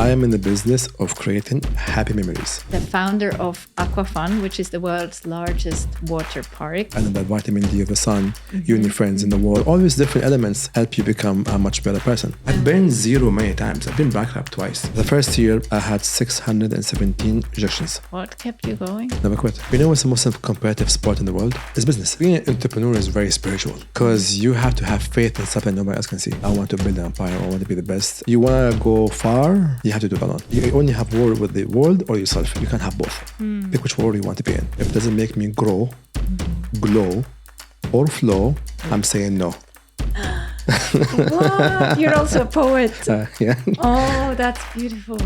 I am in the business of creating happy memories. The founder of AquaFun, which is the world's largest water park. And the vitamin D of the sun, you and your friends in the world, all these different elements help you become a much better person. I've been zero many times. I've been bankrupt twice. The first year, I had 617 rejections. What kept you going? Never quit. You know what's the most competitive sport in the world? It's business. Being an entrepreneur is very spiritual because you have to have faith in something nobody else can see. I want to build an empire. I want to be the best. You want to go far, you have to do it alone. You only have war with the world or yourself. You can't have both. Pick which world you want to be in. If it doesn't make me grow, glow, or flow, I'm saying no. What? You're also a poet. Yeah. Oh, that's beautiful.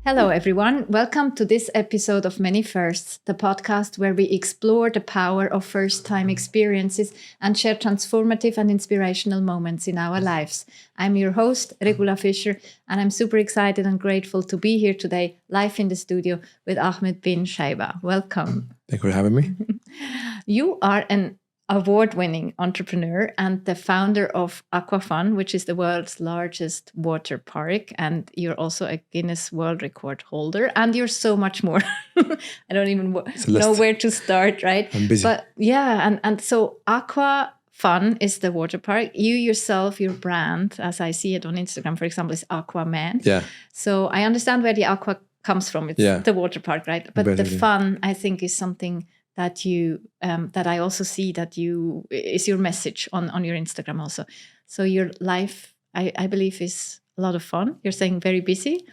Hello, everyone. Welcome to this episode of Many Firsts, the podcast where we explore the power of first-time experiences and share transformative and inspirational moments in our lives. I'm your host, Regula Fischer, and I'm super excited and grateful to be here today, live in the studio with Ahmed Ben Chaibah. Welcome. Thank you for having me. You are an award-winning entrepreneur and the founder of AquaFun, which is the world's largest water park, and you're also a Guinness World Record holder, and you're so much more. I don't even know where to start, right? I'm busy. But yeah, and so AquaFun is the water park. You yourself, your brand, as I see it on Instagram, for example, is Aquaman. Yeah. So I understand where the aqua comes from. It's the water park, right? But the fun, I think, is something that you that I also see that you is your message on your Instagram also. So your life, I believe, is a lot of fun. You're saying very busy.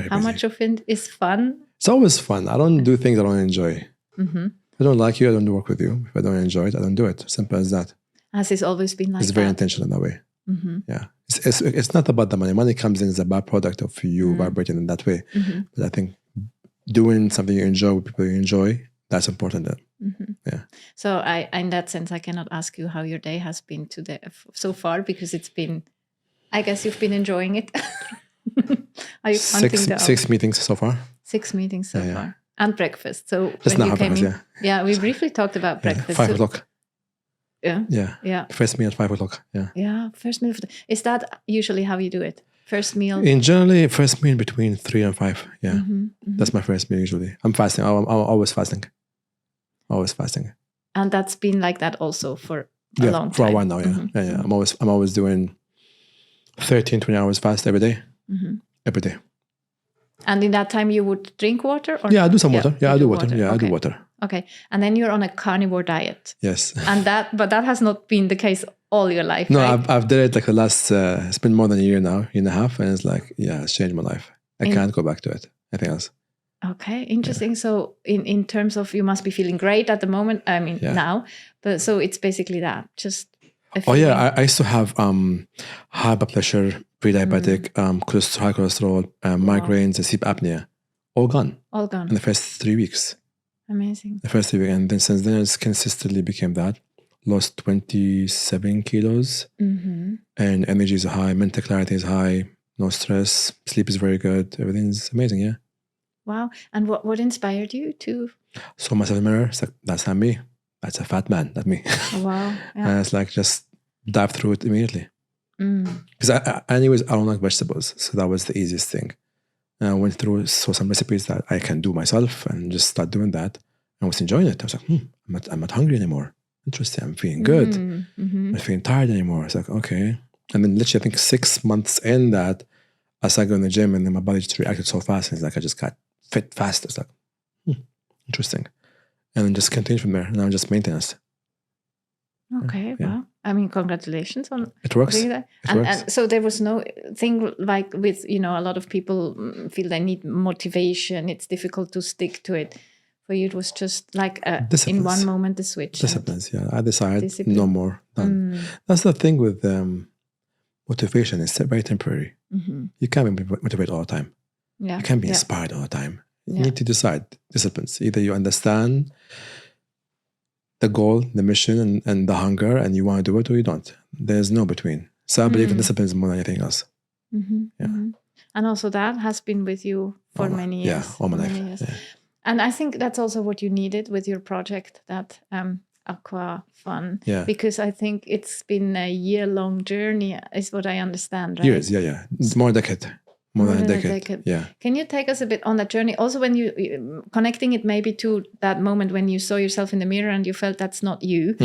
How much of it is fun? It's always fun. I don't do things I don't enjoy. Mm-hmm. If I don't like you, I don't work with you. If I don't enjoy it, I don't do it. Simple as that. Has it always been like that? It's very intentional in that way. Mm-hmm. Yeah. It's not about the money. Money comes in as a byproduct of you vibrating in that way. Mm-hmm. But I think doing something you enjoy with people you enjoy, that's important. Mm-hmm. Yeah. So in that sense, I cannot ask you how your day has been today so far, because it's been, I guess you've been enjoying it. Are you counting down? 6 meetings so far. 6 meetings so far. And breakfast. So just when now you came in, yeah, we briefly talked about breakfast. 5 o'clock. Yeah. First meal at 5 o'clock. Yeah. First meal. Is that usually how you do it? First meal? In generally, first meal between 3 and 5. Yeah. Mm-hmm. That's my first meal usually. I'm fasting. I'm always fasting. Always fasting. And that's been like that also for a long time. For a while now, yeah. Mm-hmm. Yeah. I'm always doing 13, 20 hours fast every day. Mm-hmm. Every day. And in that time you would drink water? Or I do some water. Yeah, I do water. Yeah, okay. I do water. Okay. And then you're on a carnivore diet. Yes. But that has not been the case all your life, no, right? I've did it like the last, it's been more than a year now, year and a half. And it's like, it's changed my life. I can't go back to it. Anything else. Okay, interesting. Yeah. So in terms of, you must be feeling great at the moment. I mean, now, but so it's basically that. Just. I used to have high blood pressure, pre-diabetic, high cholesterol, migraines, and sleep apnea. All gone. All gone. In the first 3 weeks. Amazing. The first 3 weeks. And then since then, it's consistently became that. Lost 27 kilos. Mm-hmm. And energy is high. Mental clarity is high. No stress. Sleep is very good. Everything's amazing, yeah. Wow. And what inspired you to? Saw myself in the mirror. It's like, that's not me. That's a fat man. Not me. Oh, wow. Yeah. And it's like, just dive through it immediately. Because anyways, I don't like vegetables. So that was the easiest thing. And I went through, saw some recipes that I can do myself and just start doing that. I was enjoying it. I was like, I'm not hungry anymore. Interesting. I'm feeling good. Mm-hmm. I'm not feeling tired anymore. It's like, okay. And then literally, I think 6 months in that, I started going to the gym and then my body just reacted so fast. And it's like, I just got fit fast. It's like, interesting. And then just continue from there. And now just maintenance. Okay, wow. I mean, congratulations on it. Works. Doing that. And so there was no thing like with, a lot of people feel they need motivation. It's difficult to stick to it. For you, it was just like in one moment the switch. Disciplines, yeah. I decided no more. Done. That's the thing with motivation. It's very temporary. Mm-hmm. You can't be motivated all the time. Yeah. You can't be inspired all the time. You need to decide disciplines. Either you understand the goal, the mission, and the hunger, and you want to do it, or you don't. There's no between. So I believe in disciplines more than anything else. Mm-hmm. Yeah. Mm-hmm. And also that has been with you for many years. Yeah, all my life. Yeah. And I think that's also what you needed with your project, that AquaFun? Yeah. Because I think it's been a year-long journey, is what I understand, right? Years, yeah. It's more than a decade. More than a decade. Yeah. Can you take us a bit on that journey? Also, when you connecting it maybe to that moment when you saw yourself in the mirror and you felt that's not you.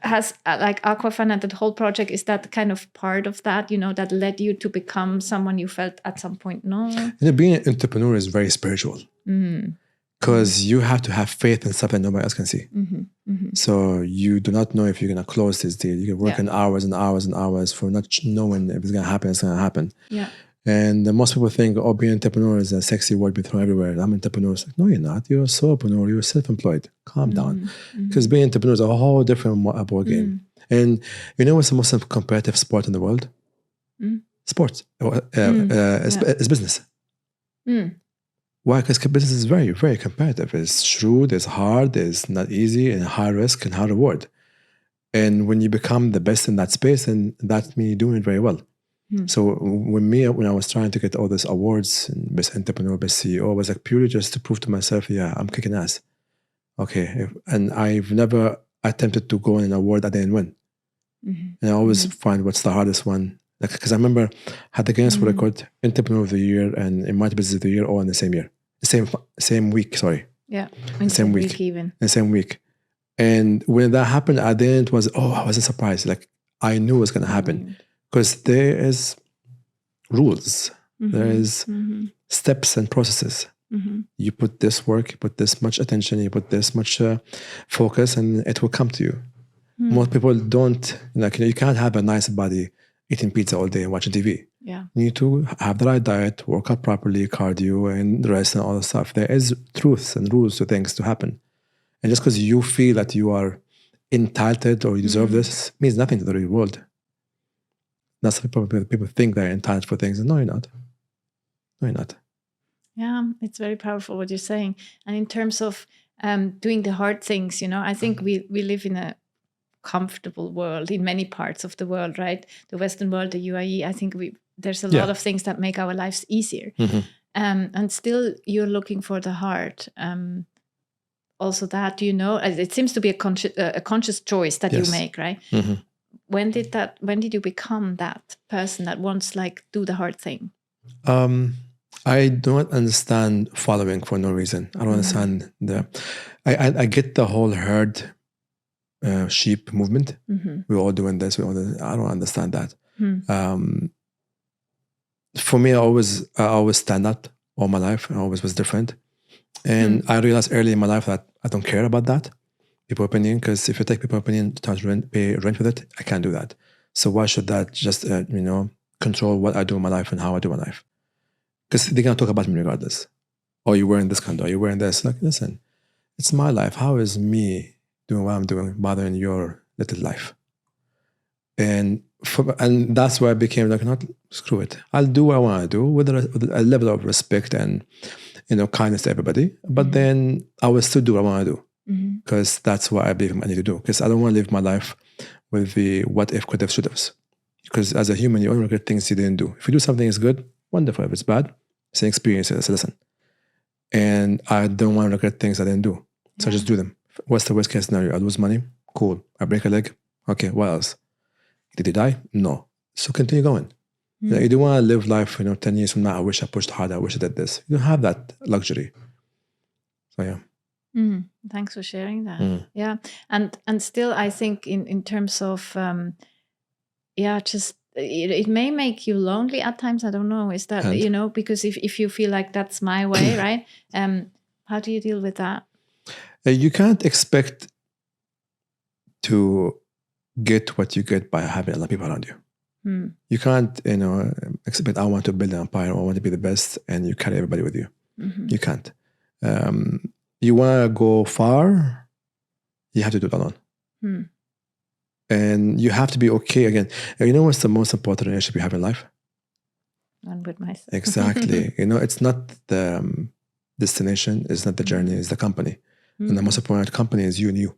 Has like AquaFun and the whole project, is that kind of part of that, that led you to become someone you felt at some point? No. Being an entrepreneur is very spiritual. Because you have to have faith in something nobody else can see. So you do not know if you're going to close this deal. You can work in hours and hours and hours for not knowing if it's going to happen. It's going to happen. Yeah. And most people think, being an entrepreneur is a sexy word we throw everywhere. I'm an entrepreneur. It's like, no, you're not. You're a solopreneur. You're self-employed. Calm down. Because being an entrepreneur is a whole different ball game. And you know what's the most competitive sport in the world? Sports. It's business. Why? Because business is very, very competitive. It's shrewd, it's hard, it's not easy, and high risk and high reward. And when you become the best in that space, then that's me doing it very well. So when I was trying to get all these awards, and best entrepreneur, best CEO, it was like purely just to prove to myself, I'm kicking ass. Okay. And I've never attempted to go on an award that I didn't win. And I always find what's the hardest one. Because I remember I had the Guinness World Record, Entrepreneur of the Year, and Emerging Business of the Year all in the same year. Same week, sorry. Yeah. In the same week even. In the same week. And when that happened, I wasn't surprised. Like, I knew it was going to happen. Because there is rules. There is steps and processes. You put this work, you put this much attention, you put this much focus, and it will come to you. Most people don't, you can't have a nice body eating pizza all day and watching TV. Yeah. You need to have the right diet, work out properly, cardio and rest and all the stuff. There is truths and rules to things to happen. And just because you feel that you are entitled or you deserve this means nothing to the real world. That's what people think they're entitled for things. No, you're not. No, you're not. Yeah, it's very powerful what you're saying. And in terms of doing the hard things, I think we live in a comfortable world in many parts of the world, right? The Western world, the UAE, I think there's a lot of things that make our lives easier. And still you're looking for the hard. Also that, it seems to be a conscious choice that you make, right? When did you become that person that wants do the hard thing? I don't understand following for no reason. I don't understand I get the whole herd sheep movement. We're all doing this. I don't understand that. For me, I always stand up all my life. I always was different. And I realized early in my life that I don't care about that. People's opinion, because if you take people's opinion to try to pay rent with it, I can't do that. So why should that just control what I do in my life and how I do my life? Because they're gonna talk about me regardless. Oh, you're wearing this condo, you're wearing this. Like, listen, it's my life. How is me doing what I'm doing bothering your little life? And that's why I became not screw it. I'll do what I want to do with a level of respect and kindness to everybody. But then I will still do what I want to do. Because that's what I believe I need to do. Because I don't want to live my life with the what if, could have, should have. Because as a human, you only regret things you didn't do. If you do something that's good, wonderful. If it's bad, it's an experience, it's a lesson. And I don't want to regret things I didn't do. So I just do them. What's the worst case scenario? I lose money? Cool. I break a leg? Okay, what else? Did you die? No. So continue going. You don't want to live life, 10 years from now, I wish I pushed harder, I wish I did this. You don't have that luxury. So yeah. Thanks for sharing that. Yeah. And still, I think in terms of, just it may make you lonely at times. I don't know. Is that, because if you feel like that's my way, right? How do you deal with that? You can't expect to get what you get by having a lot of people around you. You can't, expect, I want to build an empire, I want to be the best, and you carry everybody with you. You can't. You want to go far, you have to do it alone. And you have to be okay again. What's the most important relationship you have in life? One with myself. Exactly. It's not the destination, it's not the journey, it's the company. And the most important company is you and you.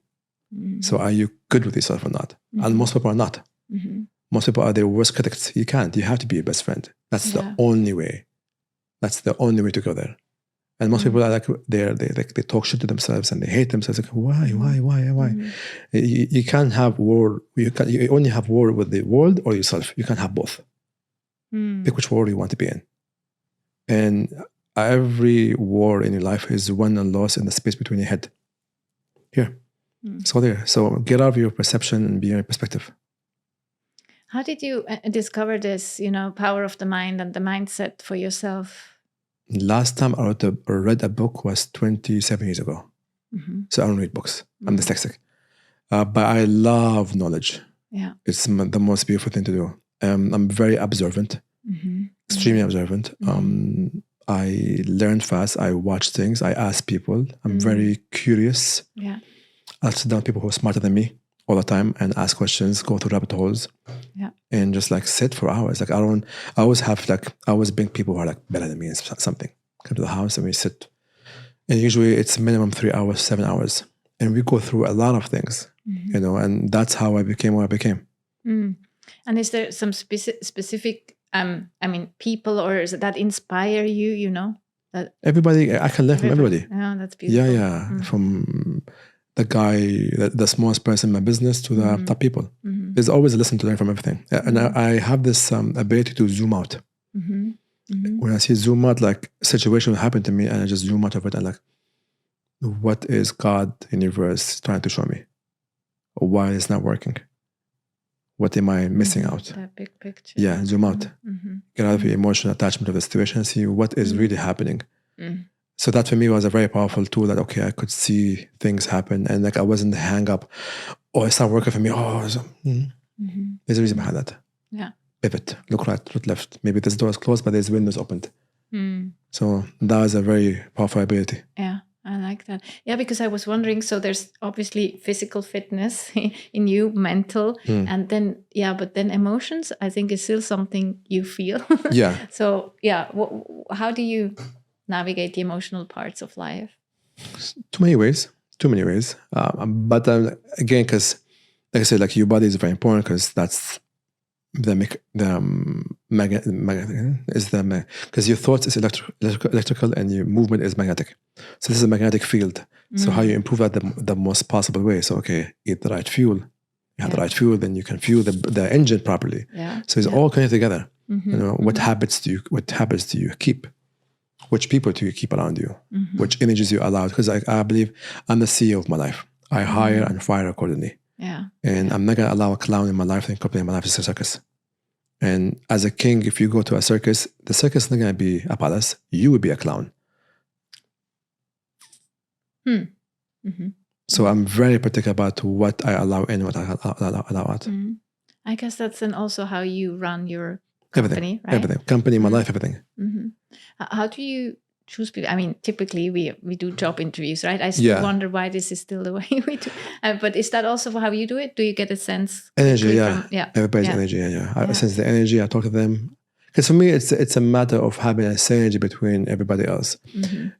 So are you good with yourself or not? And most people are not. Most people are their worst critics. You can't. You have to be your best friend. That's the only way. That's the only way to go there. And most people are like, they talk shit to themselves and they hate themselves. Like, why? You can't have war. You only have war with the world or yourself. You can't have both. Pick which war you want to be in. And every war in your life is won and lost in the space between your head. Here. So there. So get out of your perception and be in your perspective. How did you discover this, power of the mind and the mindset for yourself? Last time I read a book was 27 years ago. So I don't read books. I'm dyslexic. But I love knowledge. Yeah. It's the most beautiful thing to do. I'm very observant, extremely observant. I learn fast. I watch things. I ask people. I'm very curious. Yeah. I sit down with people who are smarter than me all the time and ask questions, go through rabbit holes, and just like sit for hours. Like I always bring people who are like better than me in something. Come to the house and we sit. And usually it's minimum 3 hours, 7 hours. And we go through a lot of things, and that's how I became what I became. And is there some specific, people or that inspire you, That everybody, I can learn from everybody. Yeah, that's beautiful. Yeah. From the guy, the smallest person in my business to the top people. There's always a lesson to learn from everything. And I have this ability to zoom out. When I see zoom out, like a situation will happen to me and I just zoom out of it and like, what is God, universe trying to show me? Why it's not working? What am I missing out? That big picture. Yeah, zoom out. Get out of your emotional attachment of the situation and see what is really happening. So that for me was a very powerful tool that, okay, I could see things happen and like I wasn't hang up. Oh, it's not working for me. There's a reason behind that. Yeah. Pivot, look right, look left. Maybe this door is closed, but there's windows opened. So that was a very powerful ability. Yeah, I like that. Yeah, because I was wondering, so there's obviously physical fitness in you, mental, and then, but then emotions, I think is still something you feel. Yeah. So, how do you navigate the emotional parts of life? Too many ways. But again, because like I said, like your body is very important because that's because your thoughts is electrical and your movement is magnetic. So this is a magnetic field. So how you improve that the most possible way. So okay, eat the right fuel. You have the right fuel, then you can fuel the engine properly. Yeah. So it's all connected together. What habits do you keep? Which people do you keep around you? Which energies you allow? Because I believe I'm the CEO of my life. I hire and fire accordingly. Yeah. And I'm not going to allow a clown in my life and company in my life is a circus. And as a king, if you go to a circus, the circus is not going to be a palace. You will be a clown. So I'm very particular about what I allow in, what I allow out. I guess that's then also how you run your company, right? Everything. Company, my life, everything. How do you choose people? I mean, typically we do job interviews, right? I still wonder why this is still the way we do. But is that also how you do it? Do you get a sense? Energy, everybody's energy, I sense the energy. I talk to them. Because for me, it's a matter of having a synergy between everybody else.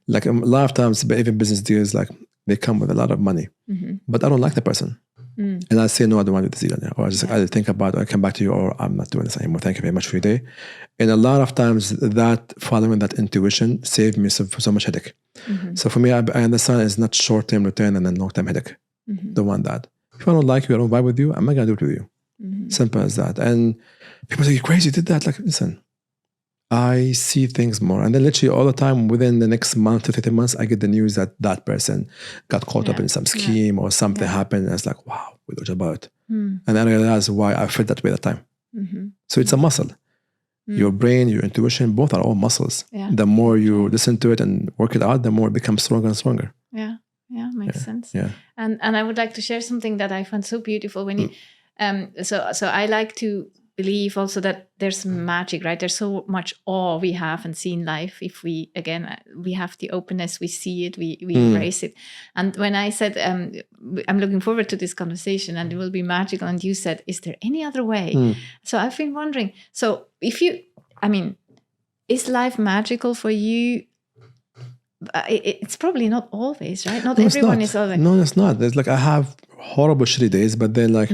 Like a lot of times, even business deals, like they come with a lot of money, but I don't like the person. And I say, no, I don't want to do this deal. Or I just either think about it, or I come back to you, or I'm not doing this anymore. Thank you very much for your day. And a lot of times that following that intuition saved me so much headache. So for me, I understand it's not short-term return and then long-term headache. Don't want that. If I don't like you, I don't vibe with you, I'm not going to do it with you. Simple as that. And people say, you're crazy, you did that. Like, listen, I see things more. And then literally all the time, within the next month to 30 months, I get the news that that person got caught up in some scheme or something happened. And it's like, wow, we don't know about it. And I realized why I felt that way at the time. So it's a muscle. Your brain, your intuition, both are all muscles. The more you listen to it and work it out, the more it becomes stronger and stronger. Yeah, makes sense. Yeah. And I would like to share something that I find so beautiful when you, so I like to believe also that there's magic, right? There's so much awe we have and see in life. If we have the openness, we see it, we embrace it. And when I said, I'm looking forward to this conversation and it will be magical. And you said, is there any other way? So I've been wondering, so is life magical for you? It's probably not always, right? Not everyone is always. No, it's not. There's like, I have horrible shitty days, but then like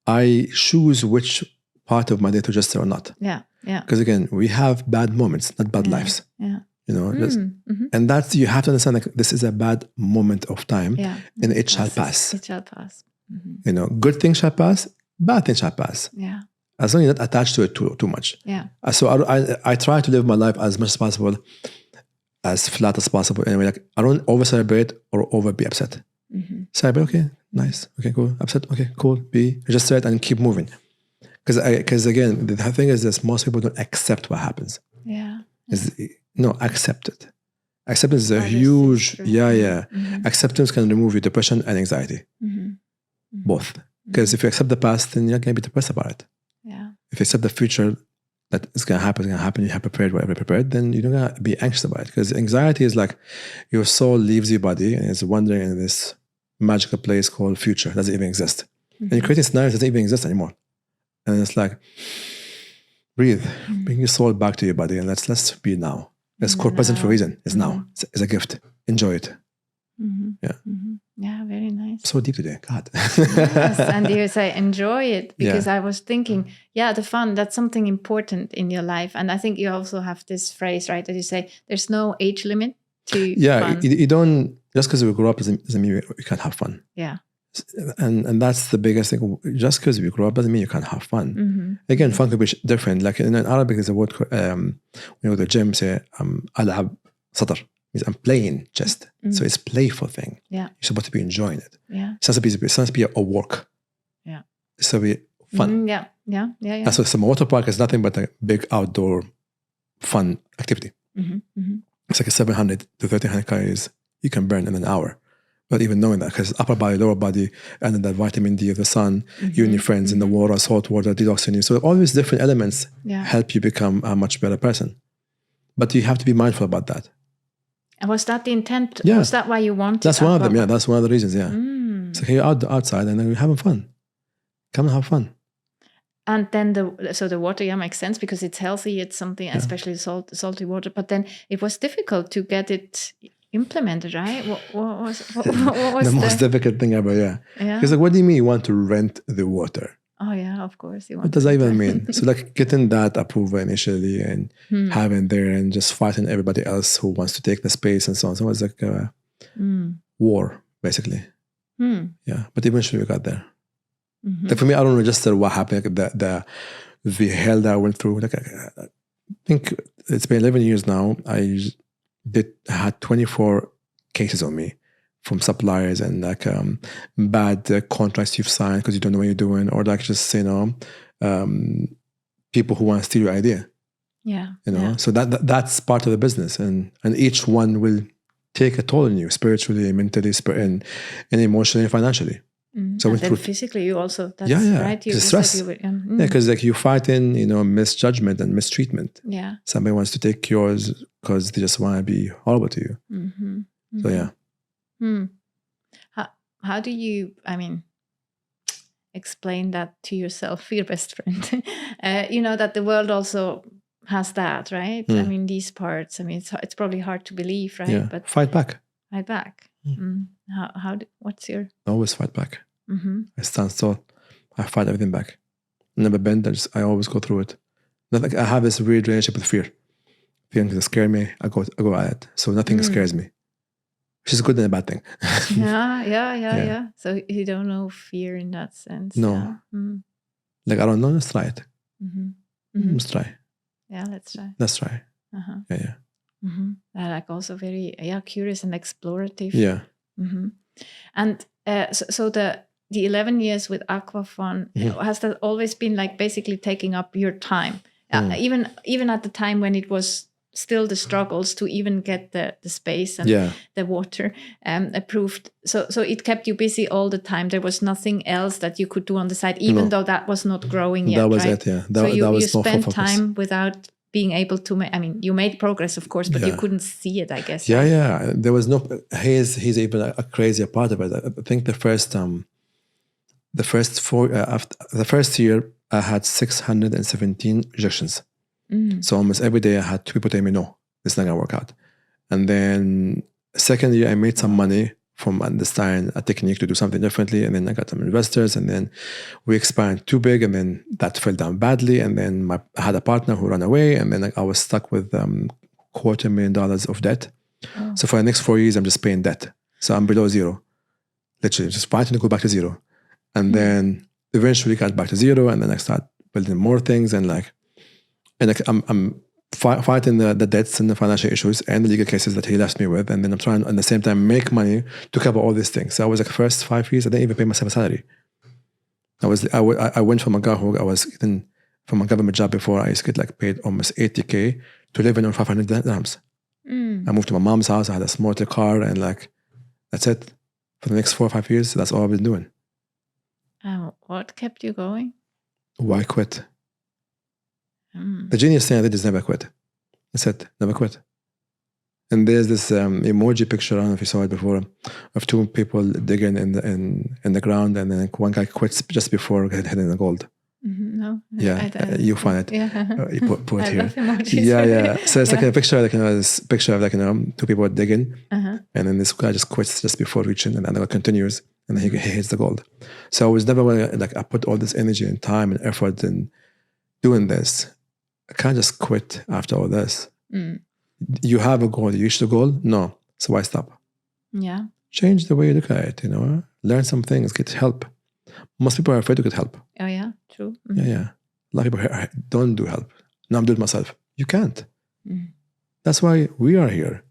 I choose which part of my day to register or not. Yeah. Because again, we have bad moments, not bad lives. Yeah. And that's, you have to understand, like, this is a bad moment of time, and it shall pass. It shall pass. Mm-hmm. Good things shall pass, bad things shall pass. Yeah. As long as you're not attached to it too much. Yeah. So I try to live my life as much as possible, as flat as possible. Anyway, like, I don't over celebrate or over be upset. Mm-hmm. Celebrate, okay, nice, okay, cool. Upset, okay, cool. Be just say it and keep moving. Because again, the thing is this: most people don't accept what happens. Yeah. Accept it. Acceptance is a huge, Mm-hmm. Acceptance can remove your depression and anxiety, both. Because if you accept the past, then you're not going to be depressed about it. Yeah. If you accept the future, that it's going to happen, you have prepared whatever prepared, then you don't got to be anxious about it. Because anxiety is like your soul leaves your body and is wandering in this magical place called future. It doesn't even exist. And you're creating scenarios that doesn't even exist anymore. And it's like, breathe, bring your soul back to your body, and let's be now. Let's call present for a reason. It's now. It's a gift. Enjoy it. Yeah. Yeah, very nice. So deep today. God. Yes, and you say enjoy it, because I was thinking, the fun, that's something important in your life. And I think you also have this phrase, right, that you say there's no age limit to fun. You don't, just because we grew up doesn't mean you can't have fun. Yeah. And that's the biggest thing. Just because we grew up doesn't mean you can't have fun. Again, fun could be different. Like in Arabic, there's a word, when you go to the gym, say, al'ab satar, means I'm playing chess. So it's a playful thing. Yeah. You're supposed to be enjoying it. Yeah. It's supposed to be a work. Yeah. It's supposed to be fun. Yeah. That's what some Waterpark is nothing but a big outdoor fun activity. It's like a 700 to 1300 calories you can burn in an hour. Not even knowing that, because upper body, lower body, and then that vitamin D of the sun, you and your friends in the water, salt water, detoxing you. So all these different elements help you become a much better person. But you have to be mindful about that. And was that the intent? Yeah. Was that why you wanted? That's one of them. Yeah, that's one of the reasons. Yeah. So you're outside and then you're having fun. Come and have fun. And then the water, makes sense because it's healthy. It's something, especially salty water. But then it was difficult to get it implemented, right? What was the most difficult thing ever? Yeah. Because like, what do you mean you want to rent the water? Oh yeah, of course. What does that even mean? So like getting that approval initially and having there and just fighting everybody else who wants to take the space and so on. So it was like a war, basically. Yeah, but eventually we got there. Like for me, I don't register what happened. Like the hell that I went through. Like I think it's been 11 years now. I had 24 cases on me from suppliers and like bad contracts you've signed because you don't know what you're doing, or like just people who want to steal your idea. So that's part of the business, and each one will take a toll on you spiritually, mentally, and emotionally and financially. So and then physically you also, that's right? You stress. Because like you fight in, misjudgment and mistreatment. Yeah. Somebody wants to take yours because they just want to be horrible to you. So yeah. How do you, explain that to yourself, your best friend? That the world also has that, right? These parts, it's probably hard to believe, right? Yeah. But fight back. What's your... I always fight back. I stand still. I fight everything back. Never bend. I always go through it. Like I have this weird relationship with fear. Fear can scare me. I go at it. So nothing scares me, which is a good and a bad thing. Yeah. So you don't know fear in that sense. No. Like I don't know. Let's try it. Let's try. Yeah, let's try. Let's try. Yeah. Like also very curious and explorative. Yeah. And so the 11 years with AquaFun, has that always been like basically taking up your time? Even at the time when it was still the struggles to even get the space and the water approved. So it kept you busy all the time. There was nothing else that you could do on the side, even though that was not growing yet. That was right? it, yeah. So you was spent time without being able to you made progress, of course, but you couldn't see it, I guess. Yeah. There was no, he's even a crazier part of it. I think the first year I had 617 rejections. So almost every day I had 2 people tell me, no, this is not going to work out. And then second year I made some money from understanding a technique to do something differently. And then I got some investors, and then we expanded too big, and then that fell down badly. And then I had a partner who ran away, and then I was stuck with $250,000 of debt. So for the next 4 years, I'm just paying debt. So I'm below zero, literally just fighting to go back to zero. And then eventually got back to zero. And then I start building more things and I'm fighting the debts and the financial issues and the legal cases that he left me with. And then I'm trying at the same time make money to cover all these things. So I was like, first 5 years, I didn't even pay myself a salary. I went from a guy who I was getting from a government job before. I used to get like paid almost $80,000 to live on 500 dirhams. I moved to my mom's house. I had a smaller car and like, that's it. For the next 4 or 5 years, that's all I've been doing. What kept you going? Why quit? The genius thing I did is never quit. That's it, never quit. And there's this emoji picture, I don't know if you saw it before, of two people digging in the ground, and then one guy quits just before hitting the gold. No. Yeah, you find it. Yeah. You put I here. love emojis. Yeah. So it's like a picture, this picture of two people digging, and then this guy just quits just before reaching, and then it continues, and then he hits the gold. So I was never I put all this energy and time and effort in doing this. I can't just quit after all this. You have a goal, you reach the goal? No. So why stop? Yeah. Change the way you look at it, learn some things, get help. Most people are afraid to get help. Oh yeah, true. Yeah. A lot of people don't do help. No, I'm doing it myself. You can't. That's why we are here,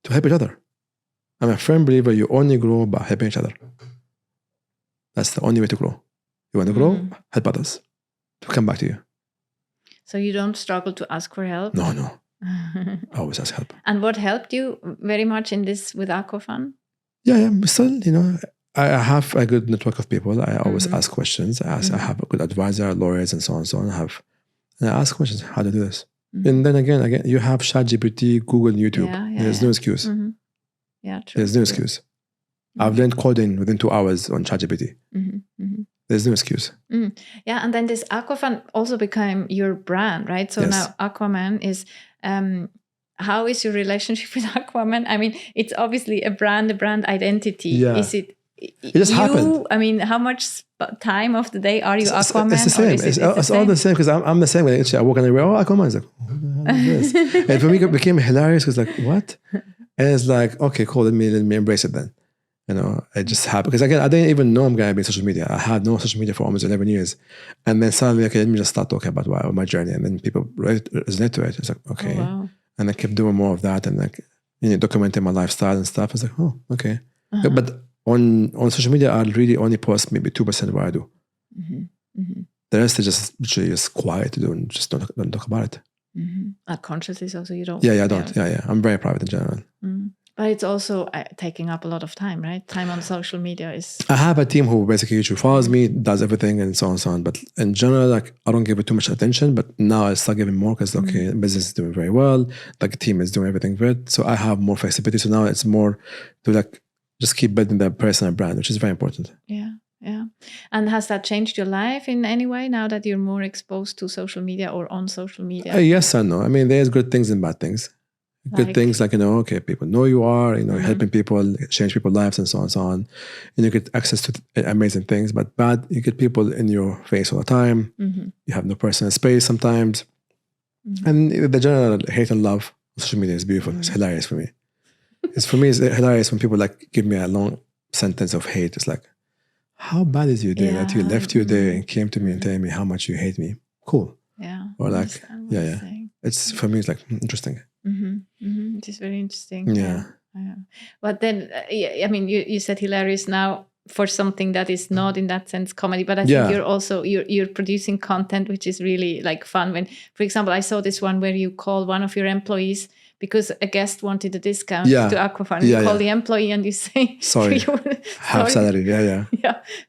to help each other. I'm a firm believer you only grow by helping each other. That's the only way to grow. You want to grow? Help others to come back to you. So you don't struggle to ask for help? No. I always ask help. And what helped you very much in this with AquaFun? Yeah, still, I have a good network of people. I always ask questions. I have a good advisor, lawyers, and so on. And I ask questions, how to do this. And then again, you have ChatGPT, Google, YouTube. There's no excuse. Yeah, true. There's no excuse. I've learned coding within 2 hours on ChatGPT. There's no excuse. Yeah, and then this AquaFun also became your brand, right? So now Aquaman is... how is your relationship with Aquaman? I mean, it's obviously a brand identity. Yeah. Is it just happened. I mean, how much time of the day are you Aquaman? It's the same. It's all the same, because I'm the same. I walk on the way, Aquaman. It's like, what the hell is this? And for me, it became hilarious, because like, what? And it's like, okay, cool, let me embrace it then. It just happened. Because again, I didn't even know I'm going to be on social media. I had no social media for almost 11 years. And then suddenly, okay, let me just start talking about my journey. And then people resonate to it. It's like, okay. Oh, wow. And I kept doing more of that, and documenting my lifestyle and stuff. I was like, oh, okay. But on social media, I really only post maybe 2% of what I do. The rest is just literally just quiet to do and just don't talk about it. Consciously, also you don't. Yeah, I don't. Yeah. I'm very private in general. But it's also taking up a lot of time, right? Time on social media is... I have a team who basically follows me, does everything, and so on and so on. But in general, I don't give it too much attention. But now I start giving more, because business is doing very well. The team is doing everything good. So I have more flexibility. So now it's more to just keep building that personal brand, which is very important. Yeah. And has that changed your life in any way now that you're more exposed to social media or on social media? Yes and no. I mean, there's good things and bad things. Good things like, okay, people know you are, helping people, change people's lives, and so on and so on. And you get access to amazing things. But bad, you get people in your face all the time. You have no personal space sometimes. And the general hate and love on social media is beautiful. It's hilarious for me. It's hilarious when people give me a long sentence of hate. It's like, how bad is your day that you left your day and came to me and telling me how much you hate me? Cool. Yeah. Or it's, for me, it's interesting. It is very interesting. Yeah. But then, I mean, you said hilarious now for something that is not in that sense comedy, but I think you're also you're producing content which is really fun. When, for example, I saw this one where you call one of your employees because a guest wanted a discount to AquaFun. You call the employee and you say, sorry, half salary. Yeah.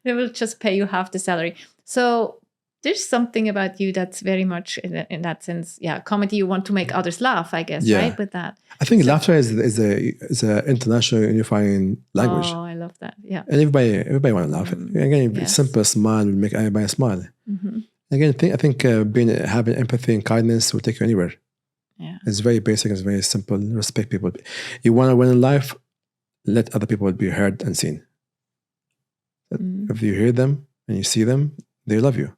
They will just pay you half the salary. So there's something about you that's very much in that sense, comedy. You want to make others laugh, I guess, right? With that, I think laughter is a international unifying language. Oh, I love that. Yeah, and everybody want to laugh. Again, simple smile will make everybody smile. Again, I think having empathy and kindness will take you anywhere. Yeah, it's very basic. It's very simple. Respect people. You want to win in life, let other people be heard and seen. If you hear them and you see them, they love you.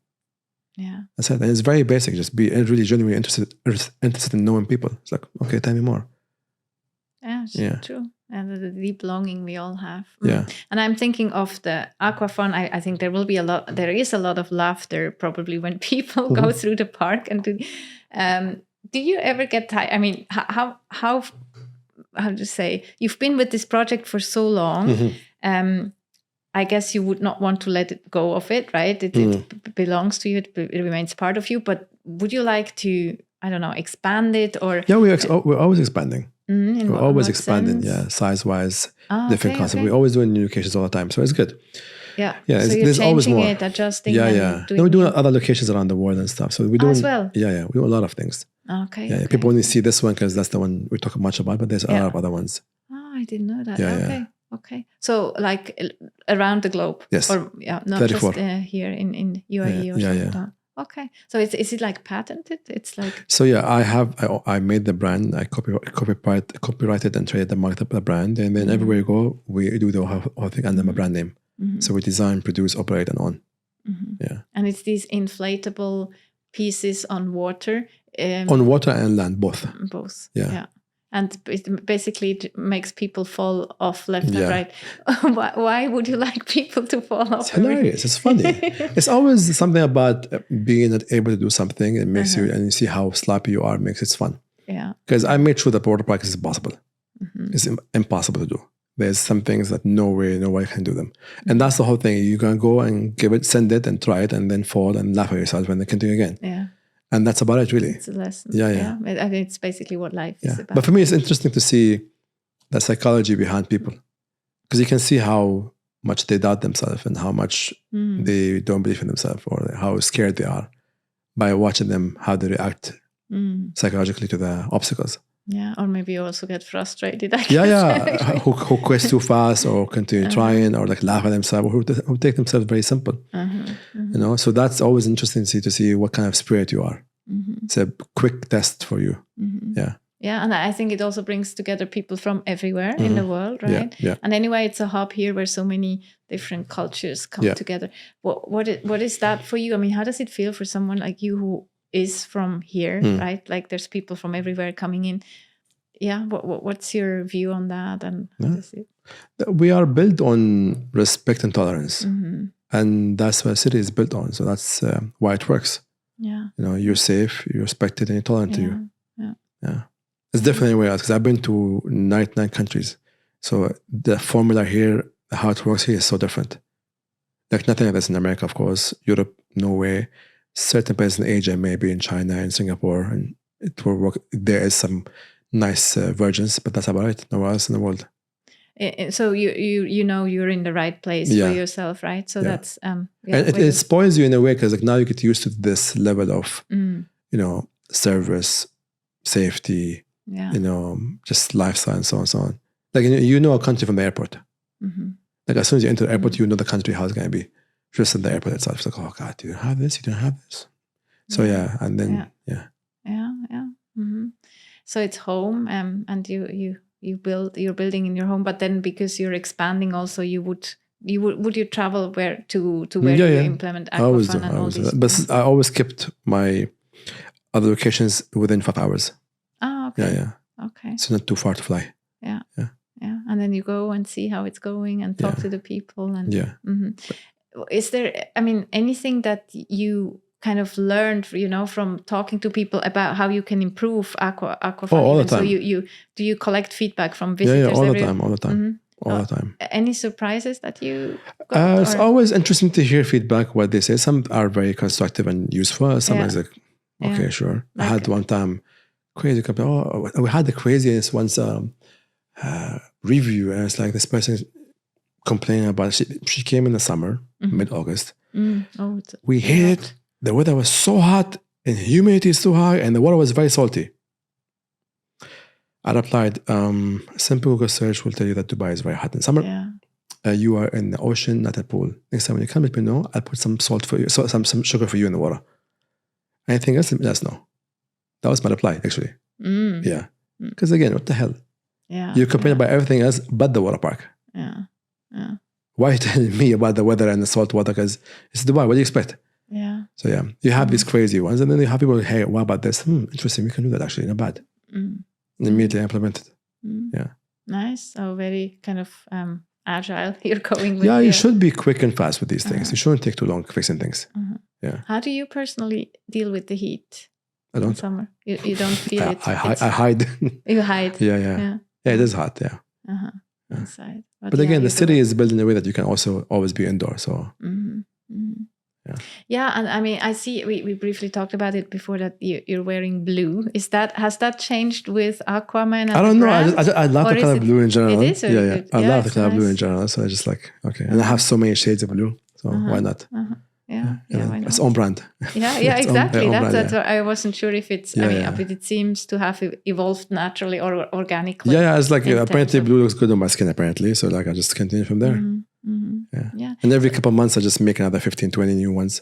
Yeah. That's it. And it's very basic. Just be really genuinely interested in knowing people. It's like, okay, tell me more. Yeah, true. And the deep longing we all have. Yeah. And I'm thinking of the AquaFun. I think there is a lot of laughter probably when people go through the park and do you ever get tired? I mean, how to say, you've been with this project for so long. I guess you would not want to let it go of it, right? It belongs to you. It remains part of you. But would you like to, I don't know, expand it or? Yeah, we're always expanding. We're always expanding, sense? Size-wise, different concepts. Okay. We're always doing new locations all the time, so it's good. Yeah. So you're changing it, adjusting. Yeah. We're doing other locations around the world and stuff. So we're doing as well. Yeah. We do a lot of things. Okay. Yeah. People only see this one because that's the one we talk much about, but there's a lot of other ones. Oh, I didn't know that. Yeah. Okay. So like around the globe. Yes. Or not 34. just here in UAE or something. Yeah. Okay. So is it like patented? It's like. So I made the brand. I copyrighted and traded the market of the brand, and then everywhere you go, we do the whole thing under my brand name. So we design, produce, operate, and own. Yeah. And it's these inflatable pieces on water. On water and land, both. Both. Yeah. And it makes people fall off left and right. Why would you like people to fall off? It's hilarious. It's funny. It's always something about being not able to do something. It makes you, and you see how sloppy you are, makes it fun. Yeah. Because I made sure that Waterpark is impossible. It's impossible to do. There's some things that no way can do them. And that's the whole thing. You can go and send it and try it and then fall and laugh at yourself and then continue again. Yeah. And that's about it, really. It's a lesson. Yeah. I think it's basically what life is about. But for me, it's interesting to see the psychology behind people. Because you can see how much they doubt themselves and how much they don't believe in themselves or how scared they are by watching them, how they react psychologically to the obstacles. Yeah, or maybe you also get frustrated. Who quit too fast or continue trying or like laugh at themselves or who take themselves very simple. You know, so that's always interesting to see what kind of spirit you are. It's a quick test for you. Yeah, and I think it also brings together people from everywhere in the world, right? Yeah. And anyway, it's a hub here where so many different cultures come together. What is that for you? I mean, how does it feel for someone like you who is from here, right? Like there's people from everywhere coming in. Yeah, what's your view on that? And we are built on respect and tolerance, and that's what a city is built on. So that's why it works. Yeah, you know, you're safe, you're respected, and you're tolerant to you. Yeah. It's different anywhere else because I've been to 99 countries. So the formula here, how it works here is so different. Like nothing like this in America, of course. Europe, no way. Certain places in Asia, maybe in China and Singapore, and it will work. There is some nice versions, but that's about it. Nowhere else in the world. So you know you're in the right place for yourself, right? So that's and it spoils you in a way because like now you get used to this level of you know, service, safety, you know, just lifestyle and so on and so on. Like you know a country from the airport. Like as soon as you enter the airport, you know the country how it's going to be. Just in the airport itself, it's like, oh God, you don't have this, you don't have this. So and then yeah. So it's home, and you're building in your home, but then because you're expanding, also would you travel where to where you implement AquaFun and all these? But I always kept my other locations within 5 hours. Oh, okay. Yeah. Okay. So not too far to fly. Yeah. And then you go and see how it's going and talk to the people and Is there, I mean, anything that you kind of learned, you know, from talking to people about how you can improve AquaFun? All the time. So do you collect feedback from visitors? All the time. All the time. Any surprises that you got? It's always interesting to hear feedback, what they say. Some are very constructive and useful. Some is like, okay, sure. Like, I had one time, crazy company. Oh, we had the craziest once review, and it's like this person complaining about she came in the summer, mid-August. We hated it. The weather was so hot and humidity is too high and the water was very salty. I replied, simple Google search will tell you that Dubai is very hot in summer. You are in the ocean, not a pool. Next time when you come, let me know. I'll put some salt for you, some sugar for you in the water. Anything else? Let us know. That was my reply, actually. Yeah. Because again, what the hell? You're complaining about everything else but the water park. Why are you telling me about the weather and the salt water? Because it's Dubai. What do you expect? Yeah. So yeah, you have these crazy ones, and then you have people, hey, what about this? Interesting, we can do that actually, not bad. And immediately implement it. Yeah. Nice. So very kind of agile. You're going with. Yeah, you should be quick and fast with these things. You shouldn't take too long fixing things. Yeah. How do you personally deal with the heat? I don't. In summer, you don't feel it. I hide. You hide. Yeah, it is hot. Yeah. Inside. But again, the city is built in a way that you can also always be indoor. So. Yeah, and I mean, I see we briefly talked about it before that you're wearing blue. Has that changed with Aquaman? I don't know. I love the color blue in general. It is. Yeah. I love the color blue in general. So I just like, okay, and I have so many shades of blue. So why not? Yeah, why not? It's own brand. Yeah, exactly. That's what I wasn't sure if it's. But it seems to have evolved naturally or organically. Yeah, it's like apparently blue looks good on my skin. Apparently, so like I just continue from there. Yeah. And every couple of months I just make another 15, 20 new ones.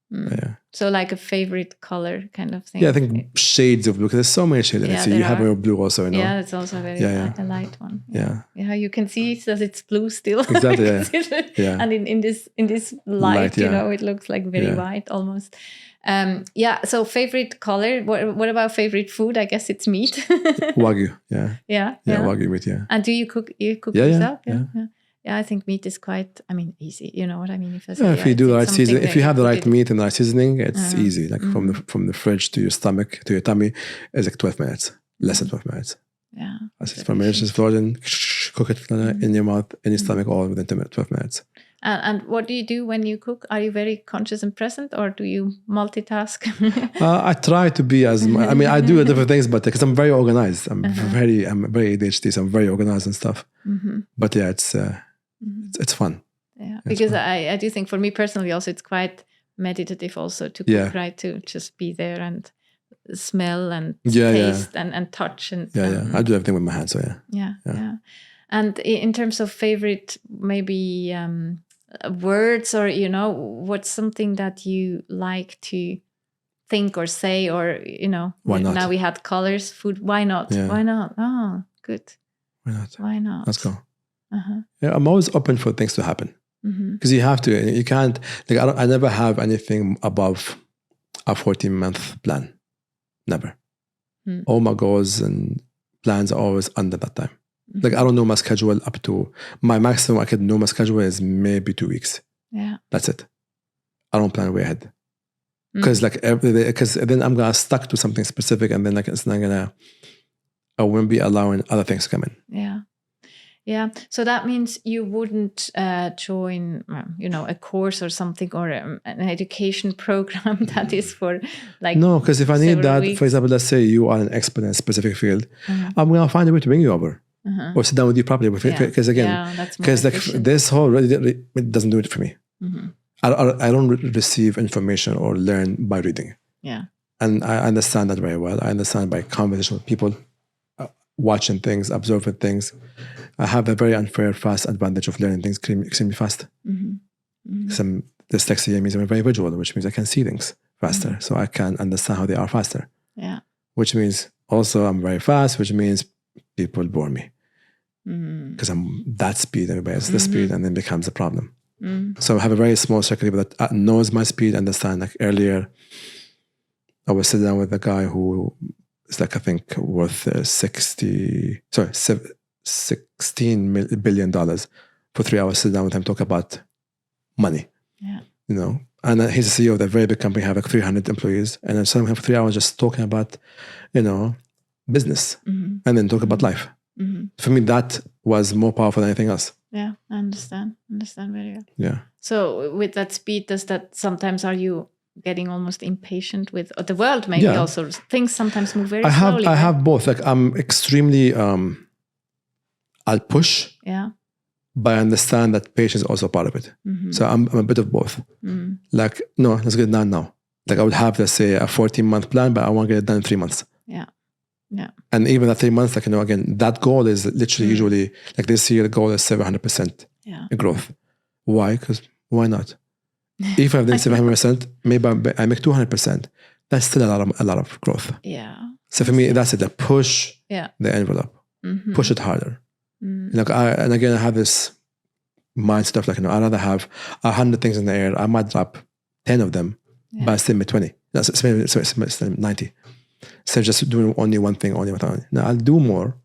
Yeah. So like a favorite color kind of thing. Yeah, I think shades of blue, because there's so many shades. So you have your blue also, you know. Yeah, it's also a light one. Yeah. You can see it says it's blue still. Exactly. Yeah. And in this light, it looks like very white almost. So favorite color. What about favorite food? I guess it's meat. Wagyu. Yeah. Yeah. Wagyu meat. Yeah. And do you cook? Yourself? Yeah, I think meat is quite, easy. You know what I mean? If you do the right seasoning, if you have the right meat and the right seasoning, it's easy. Like from the fridge to your stomach, to your tummy, it's like 12 minutes, less than 12 minutes. Yeah. As it's 12 minutes, just throw it in, cook it in your mouth, in your stomach, all within 12 minutes. And what do you do when you cook? Are you very conscious and present, or do you multitask? I try to be I do different things, but because I'm very organized, I'm very ADHD, so I'm very organized and stuff. But yeah, it's fun. Yeah, because I do think for me personally also it's quite meditative also to cook, right? To just be there and smell and taste and touch and I do everything with my hands. So yeah. And in terms of favorite, maybe words, or what's something that you like to think or say, or why not? Now we had colors, food. Why not? Yeah. Why not? Oh, good. Why not? Let's go. Yeah, I'm always open for things to happen, because you have to. You can't. Like I never have anything above a 14-month plan. Never. All my goals and plans are always under that time. Like I don't know my schedule up to my maximum. I could know my schedule is maybe 2 weeks. Yeah, that's it. I don't plan way ahead, because because then I'm gonna stuck to something specific, and then it's not gonna. I wouldn't be allowing other things to come in. Yeah. So that means you wouldn't join, a course or something, or an education program that is for like. No, because if I need that, weeks. For example, let's say you are an expert in a specific field, I'm gonna find a way to bring you over, or sit down with you properly. Because this whole it doesn't do it for me. I don't receive information or learn by reading. Yeah. And I understand that very well. I understand by conversation with people, watching things, observing things. I have a very unfair, fast advantage of learning things extremely fast. Some dyslexia means I'm very visual, which means I can see things faster, so I can understand how they are faster. Yeah. Which means also I'm very fast, which means people bore me because I'm that speed. Everybody has the speed, and then becomes a problem. So I have a very small circle of people that knows my speed, understand. Like earlier, I was sitting down with a guy who is like I think worth $16 billion for 3 hours. Sit down with him, talk about money. Yeah. And he's the CEO of a very big company, have like 300 employees, and then some have 3 hours just talking about, business, and then talk about life. For me, that was more powerful than anything else. Yeah, I understand very well. Yeah. So with that speed, does that sometimes, are you getting almost impatient with the world? Maybe also things sometimes move very slowly. I have both. Like I'm extremely, I'll push. Yeah. But I understand that patience is also part of it. So I'm a bit of both. Like, no, let's get it done now. Like I would have, let's say, a 14-month plan, but I want to get it done in 3 months. Yeah. Yeah. And even at 3 months, like, again, that goal is literally usually, like this year, the goal is 700% growth. Why? Because why not? If I've done 700%, maybe I make 200%. That's still a lot of growth. Yeah. So for me, that's it. Like push the envelope. Push it harder. Like and again, I have this mindset of like, I'd rather have 100 things in the air. I might drop 10 of them, but I still made 20. No, still 90. So just doing only one thing, only one thing. Now I'll do more.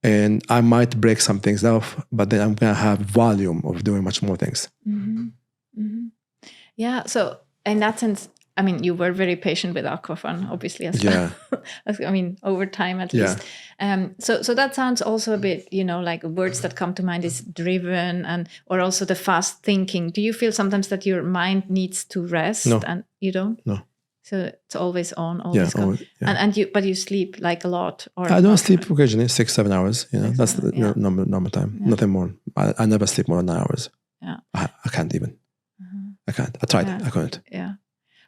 And I might break some things off, but then I'm going to have volume of doing much more things. Mm-hmm. Mm-hmm. Yeah. So in that sense, I mean, you were very patient with AquaFun, obviously, as well. I mean, over time at least. So that sounds also a bit, like words that come to mind is driven or also the fast thinking. Do you feel sometimes that your mind needs to rest? No. And you don't? No. So it's always on, always gone. Always, But you sleep like a lot? Or I don't sleep occasionally, 6-7 hours. That's the normal time. Yeah. Nothing more. I never sleep more than 9 hours. Yeah. I can't even. I can't. I tried. I couldn't. Yeah.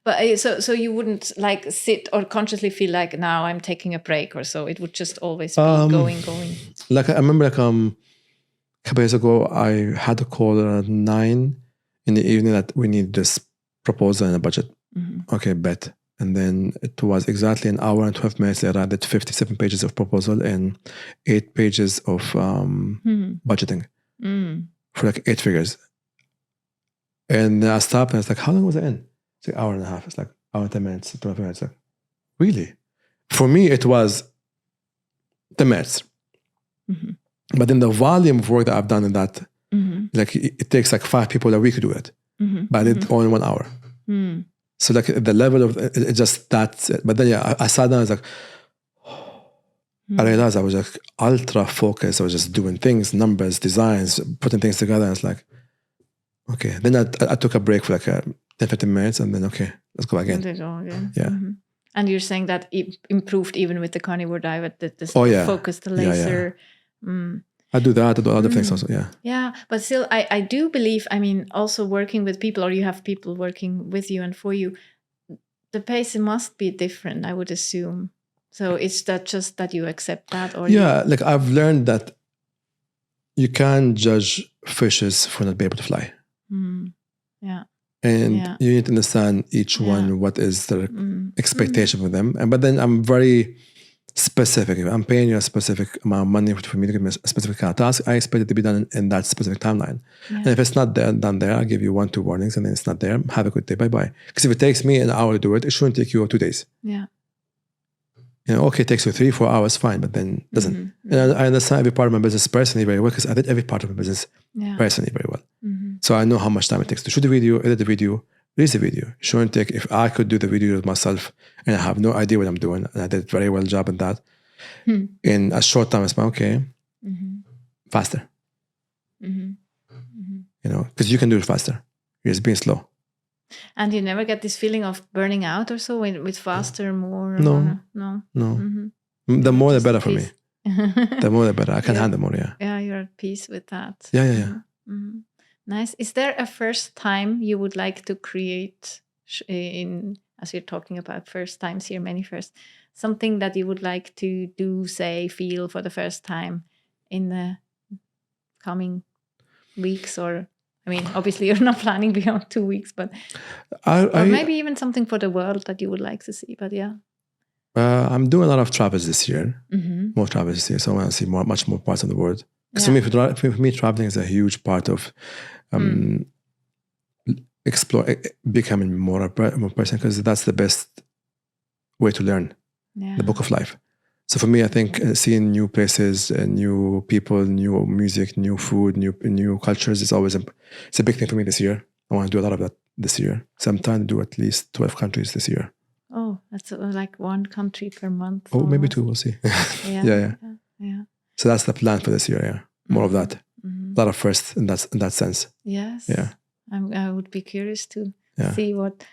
But so you wouldn't like sit or consciously feel like now I'm taking a break or so. It would just always be going. Like I remember, a couple years ago, I had a call at 9 in the evening that we need this proposal and a budget. Mm-hmm. Okay, bet. And then it was exactly an hour and 12 minutes later. I did 57 pages of proposal and 8 pages of budgeting for like 8 figures. And I stopped and I was like, how long was I in? It's like an hour and a half. It's like hour and 10 minutes, 12 minutes. Like, really? For me, it was 10 minutes. Mm-hmm. But then the volume of work that I've done in that, like it takes like 5 people a week to do it. Mm-hmm. But I did it all in 1 hour. Mm. So like the level of it just that's it. But then I sat down. I was like, I realized I was like ultra focused. I was just doing things, numbers, designs, putting things together. I was like, okay. Then I took a break for like 10-15 minutes, and then okay, let's go again. Yeah. Mm-hmm. And you're saying that it improved even with the carnivore diet. That the focus, the laser. Yeah. Mm. I do that. I do other things also. Yeah. Yeah, but still, I do believe. I mean, also working with people, or you have people working with you and for you, the pace must be different. I would assume. So it's that just that you accept that, or like I've learned that you can't judge fishes for not being able to fly. Yeah. And you need to understand each one, what is the expectation for them. But then I'm very specific. If I'm paying you a specific amount of money for me to give me a specific kind of task, I expect it to be done in that specific timeline. Yeah. And if it's not done there, I'll give you 1-2 warnings, and then it's not there, have a good day, bye-bye. Because if it takes me an hour to do it, it shouldn't take you 2 days. Yeah. Okay, it takes you 3-4 hours, fine, but then it doesn't. Mm-hmm. And I understand every part of my business personally very well, because I did every part of my business personally very well. Mm-hmm. So I know how much time it takes to shoot a video, edit the video, release the video. It shouldn't take, if I could do the video myself and I have no idea what I'm doing, and I did a very well job in that, in a short time, it's okay, faster. Because you can do it faster. You're just being slow. And you never get this feeling of burning out or so with faster, more? No. Mm-hmm. The more the better for me. The more the better. I can handle more, Yeah, you're at peace with that. Yeah. Mm-hmm. Nice. Is there a first time you would like to create as you're talking about first times here, many first, something that you would like to do, say, feel for the first time in the coming weeks? Or, I mean, obviously you're not planning beyond 2 weeks, but or maybe even something for the world that you would like to see. But I'm doing a lot of travels this year, more travels this year. So I want to see much more parts of the world. Because for me, traveling is a huge part of becoming more a person, because that's the best way to learn the book of life. So for me, I think seeing new places, new people, new music, new food, new cultures is always it's a big thing for me this year. I want to do a lot of that this year. So I'm trying to do at least 12 countries this year. Oh, that's like 1 country per month. Oh, maybe 2. We'll see. Yeah. So that's the plan for this year. Yeah, more of that. A lot of firsts in that sense. Yes. Yeah. I would be curious to see what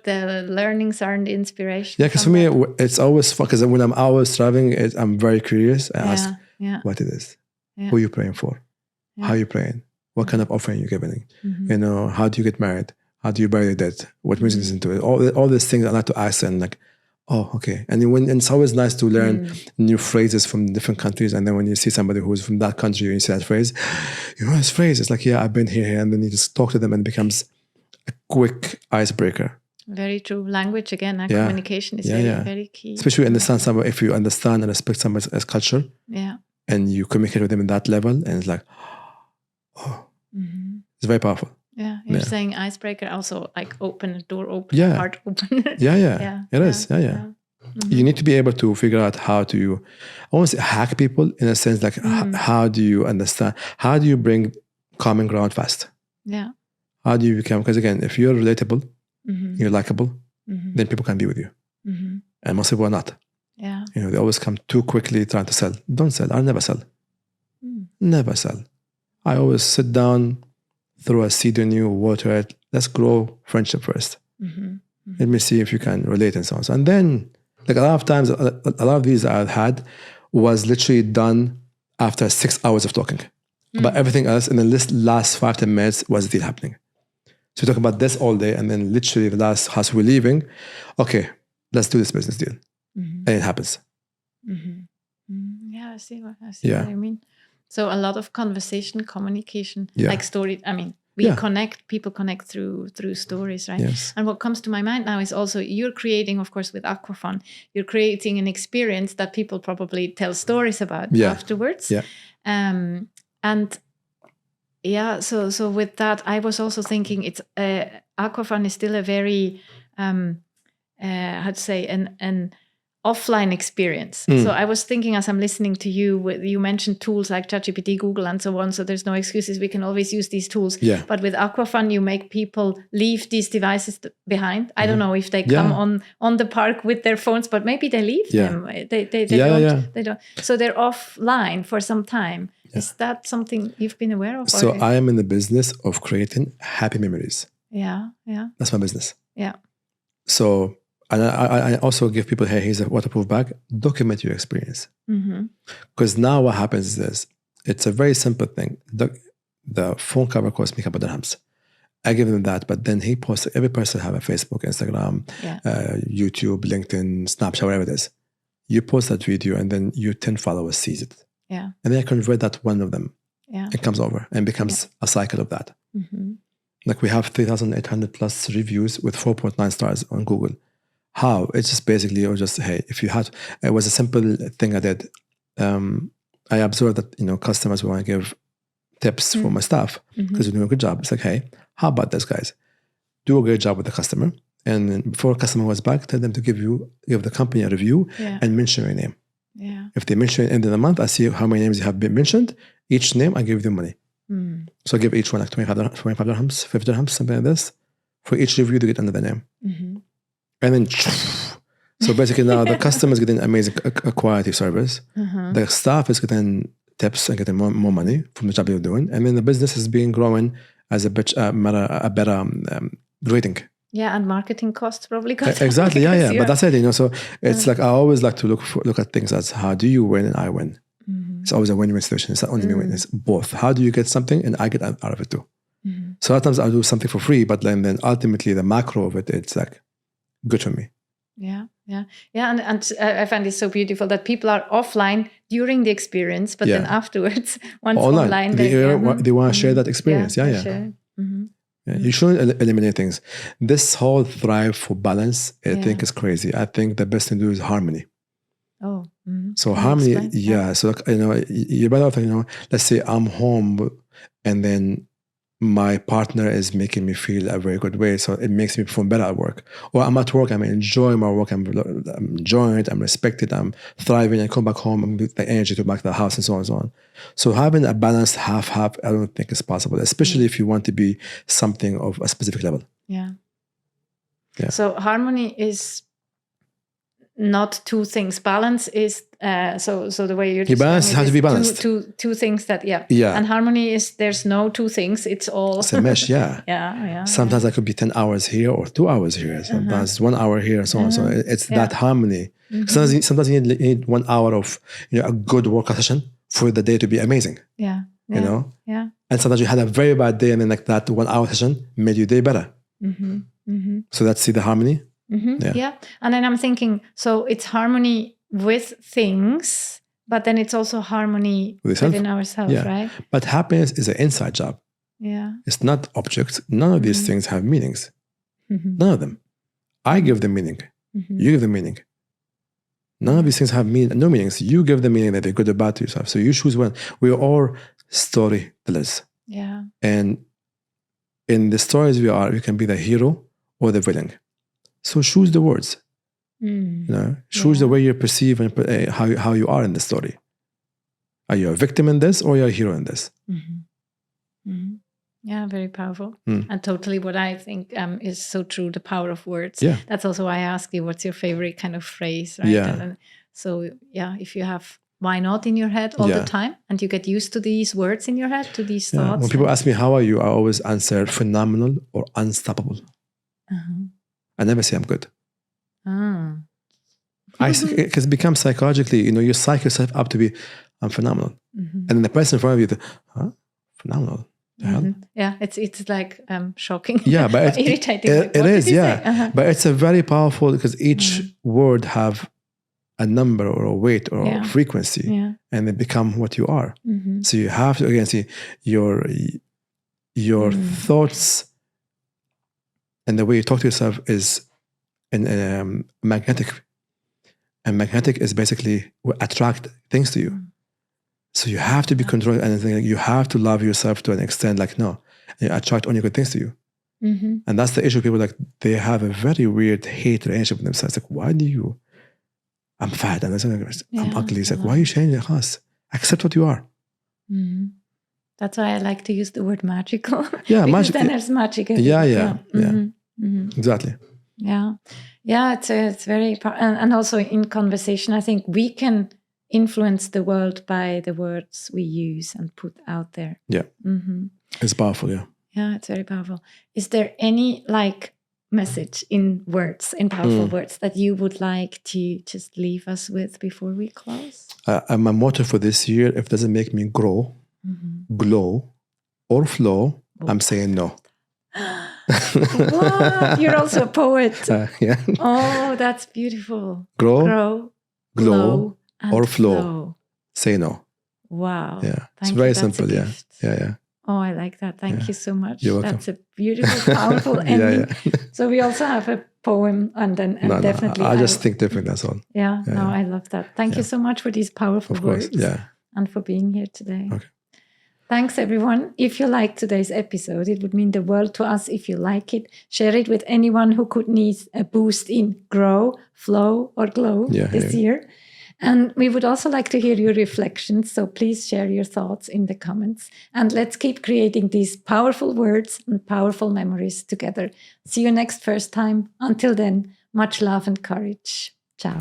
the learnings are and the inspiration. Yeah, because for me, it's always fun. Because when I'm always traveling, I'm very curious. I ask, what it is, who are you praying for, how are you praying, what kind of offering you're giving, how do you get married, how do you bury your dead, what music is into it, all these things I like to ask, and like, oh, okay. And it's always nice to learn new phrases from different countries. And then when you see somebody who's from that country and you see that phrase, this phrase, it's like, I've been here. And then you just talk to them and it becomes a quick icebreaker. Very true. Language, again, communication is very key. Especially if you understand and respect somebody's culture. Yeah. And you communicate with them in that level. And it's like, it's very powerful. Yeah, you're saying icebreaker, also like open a door, open heart opener. Yeah. It is. Yeah. You need to be able to figure out how to, I want to say hack people in a sense, like how do you understand, how do you bring common ground fast? Yeah. How do you become, because again, if you're relatable, you're likable, then people can be with you. And most people are not. Yeah. They always come too quickly trying to sell. Don't sell. I'll never sell. Never sell. I always sit down, throw a seed in you, water it. Let's grow friendship first. Let me see if you can relate and so on. And then, like a lot of times, a lot of these I've had was literally done after 6 hours of talking about everything else. And then this last 5-10 minutes was the deal happening. So we talk about this all day. And then literally the last house we're leaving, okay, let's do this business deal. And it happens. Yeah, I see what I mean. So a lot of conversation, communication, like story. I mean, people connect through stories, right? Yes. And what comes to my mind now is also you're creating, of course, with AquaFun, you're creating an experience that people probably tell stories about afterwards. Yeah. So with that, I was also thinking it's AquaFun is still a very an offline experience. So I was thinking as I'm listening to you, you mentioned tools like ChatGPT, Google, and so on. So there's no excuses. We can always use these tools. Yeah. But with AquaFun, you make people leave these devices behind. I don't know if they come on the park with their phones, but maybe they leave them. They don't. So they're offline for some time. Yeah. Is that something you've been aware of? So I am in the business of creating happy memories. Yeah. That's my business. Yeah. So and I also give people, hey, here's a waterproof bag. Document your experience. Because now what happens is this. It's a very simple thing. The phone cover costs me a couple of dirhams. I give them that, but then he posts, every person have a Facebook, Instagram, YouTube, LinkedIn, Snapchat, whatever it is. You post that video and then your 10 followers sees it. Yeah. And then I convert that one of them. Yeah. It comes over and becomes a cycle of that. Like we have 3,800 plus reviews with 4.9 stars on Google. How? It's just basically, or just, hey, if you had, it was a simple thing I did. I observed that, customers want to give tips for my staff because we're doing a good job. It's like, hey, how about this, guys? Do a great job with the customer. And then before a customer was back, tell them to give the company a review and mention your name. Yeah. If they mention it at the end of the month, I see how many names have been mentioned. Each name, I give them money. So I give each one like 25 dirhams, 50 dirhams, something like this. For each review, they get another name. And then, so basically now the customer is getting amazing quality service. The staff is getting tips and getting more money from the job they're doing. And then the business is being growing as a better rating. Yeah, and marketing costs probably. Exactly, yeah. But that's it, So it's like I always like to look at things as how do you win and I win. It's always a win-win situation. It's not only win, it's both. How do you get something and I get out of it too. So a lot of times I'll do something for free, but then ultimately the macro of it, it's like good for me. Yeah. And I find it so beautiful that people are offline during the experience, but then afterwards, once online, they want to share that experience. Yeah. You shouldn't eliminate things. This whole thrive for balance, I think is crazy. I think the best thing to do is harmony. Oh. So harmony, So you're better off, let's say I'm home and then my partner is making me feel a very good way. So it makes me perform better at work. Or I'm at work, I'm enjoying my work, I'm enjoying it, I'm respected, I'm thriving, I come back home, I'm with the energy to back to the house and so on and so on. So having a balanced half, I don't think is possible, especially if you want to be something of a specific level. Yeah. So harmony is not two things. Balance is so the way you're balance has to be balanced. Two things that and harmony is there's no two things. It's all it's a mesh. Yeah. Sometimes I could be 10 hours here or 2 hours here. Sometimes 1 hour here and so on. So it's that harmony. Sometimes you need 1 hour of a good workout session for the day to be amazing. Yeah. And sometimes you had a very bad day and then like that 1 hour session made your day better. So let's see the harmony. Yeah. And then I'm thinking, so it's harmony with things, but then it's also harmony within ourselves, right? But happiness is an inside job. Yeah. It's not objects. None of these things have meanings. None of them. I give them meaning. You give them meaning. None of these things have no meanings. You give them meaning that they're good or bad to yourself. So you choose one. We are all storytellers. Yeah. And in the stories we can be the hero or the villain. So choose the words. Choose the way you perceive and how you are in the story. Are you a victim in this or are you a hero in this? Yeah, very powerful. And totally what I think is so true, the power of words. Yeah. That's also why I asked you, what's your favorite kind of phrase, right? Yeah. So if you have why not in your head all the time and you get used to these words in your head, to these thoughts. When people ask me, how are you? I always answer phenomenal or unstoppable. I never say I'm good. Because it becomes psychologically, you psych yourself up to be, I'm phenomenal. And then the person in front of you, phenomenal. The hell? Yeah, it's like shocking. Yeah, but it's irritating. It is, yeah. But it's a very powerful, because each word have a number or a weight or a frequency, and they become what you are. So you have to again see your thoughts and the way you talk to yourself is magnetic. And magnetic is basically what attract things to you. So you have to be controlled, and you have to love yourself to an extent. Like, no, you attract only good things to you. And that's the issue. People they have a very weird hate relationship with themselves. Like, why do you? I'm fat. I'm ugly. It's like, why are you changing? Accept what you are. That's why I like to use the word magical. Yeah, because then there's magic. Yeah. Exactly. Yeah. It's very and also in conversation, I think we can influence the world by the words we use and put out there. Yeah. It's powerful. Yeah, it's very powerful. Is there any message in words, in powerful words, that you would like to just leave us with before we close? My motto for this year: if it doesn't make me grow, glow, or flow, I'm saying no. What? You're also a poet. Yeah. Oh, that's beautiful. Grow, glow, or flow. Flow. Say no. Wow. Yeah. It's very simple. Yeah. Oh, I like that. Thank you so much. You're welcome. That's a beautiful, powerful ending. So we also have a poem and then definitely. I just think different, that's all. Yeah. I love that. Thank you so much for these powerful words. Yeah. And for being here today. Okay. Thanks, everyone. If you liked today's episode, it would mean the world to us if you like it. Share it with anyone who could need a boost in grow, flow, or glow this year. And we would also like to hear your reflections. So please share your thoughts in the comments. And let's keep creating these powerful words and powerful memories together. See you next first time. Until then, much love and courage. Ciao.